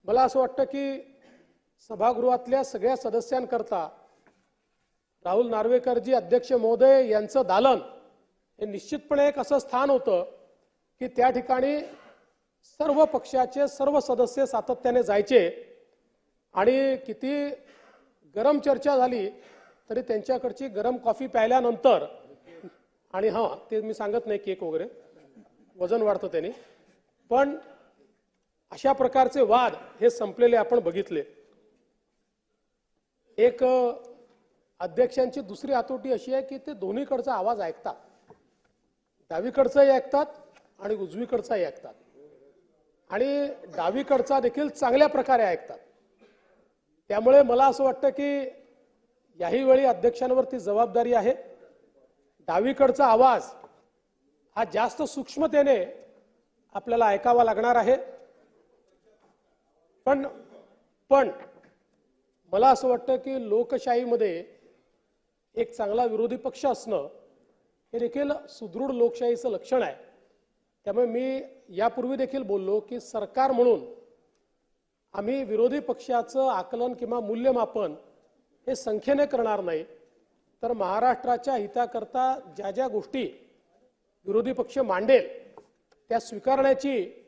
मला असं वाटतं की सभागृहातल्या सगळ्या सदस्यांकरता राहुल नार्वेकरजी अध्यक्ष महोदय यांचं दालन हे निश्चितपणे एक असं स्थान होतं की त्या ठिकाणी सर्व पक्षाचे सर्व सदस्य सातत्याने जायचे आणि किती गरम चर्चा झाली तरी त्यांच्याकडची गरम कॉफी प्यायल्यानंतर आणि हां ते मी सांगत नाही केक वगैरे वजन वाढतं त्यांनी पण अशा प्रकारचे वाद हे संपलेले आपण बघितले। एक अध्यक्षांची दुसरी हातोटी अशी आहे की ते दोन्हीकडचा आवाज ऐकतात, डावीकडचाही ऐकतात आणि उजवीकडचाही ऐकतात आणि डावीकडचा देखील चांगल्या प्रकारे ऐकतात। त्यामुळे मला असं वाटतं की याही वेळी अध्यक्षांवरती जबाबदारी आहे। डावीकडचा आवाज हा जास्त सूक्ष्मतेने आपल्याला ऐकावा लागणार आहे। पण मला असं वाटतं की लोकशाहीमध्ये एक चांगला विरोधी पक्ष असणं हे देखील सुदृढ लोकशाहीचं लक्षण आहे। त्यामुळे मी यापूर्वी देखील बोललो की सरकार म्हणून आम्ही विरोधी पक्षाचं आकलन किंवा मूल्यमापन हे संख्येने करणार नाही, तर महाराष्ट्राच्या हिताकरता ज्या ज्या गोष्टी विरोधी पक्ष मांडेल त्या स्वीकारण्याची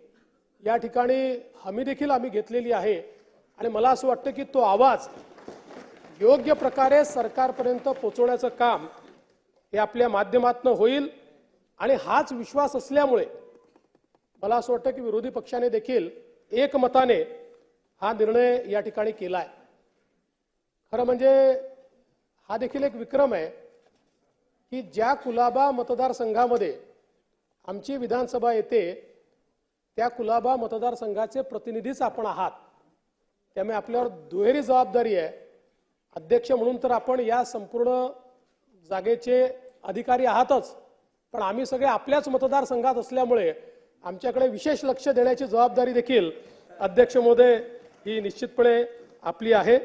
या ठिकाणी हमी देखील आम्ही घेतलेली आहे आणि मला असं वाटतं की तो आवाज योग्य प्रकारे सरकारपर्यंत पोहोचवण्याचं काम हे आपल्या माध्यमातून होईल आणि हाच विश्वास असल्यामुळे मला असं वाटतं की विरोधी पक्षाने देखील एकमताने हा निर्णय या ठिकाणी केलाय। खरं म्हणजे हा देखील एक विक्रम आहे की ज्या कुलाबा मतदारसंघामध्ये आमची विधानसभा येते त्या कुलाबा मतदारसंघाचे प्रतिनिधीच आपण आहात। त्यामुळे आपल्यावर दुहेरी जबाबदारी आहे। अध्यक्ष म्हणून तर आपण या संपूर्ण जागेचे अधिकारी आहातच, पण आम्ही सगळे आपल्याच मतदारसंघात असल्यामुळे आमच्याकडे विशेष लक्ष देण्याची जबाबदारी देखील अध्यक्ष महोदय ही निश्चितपणे आपली आहे।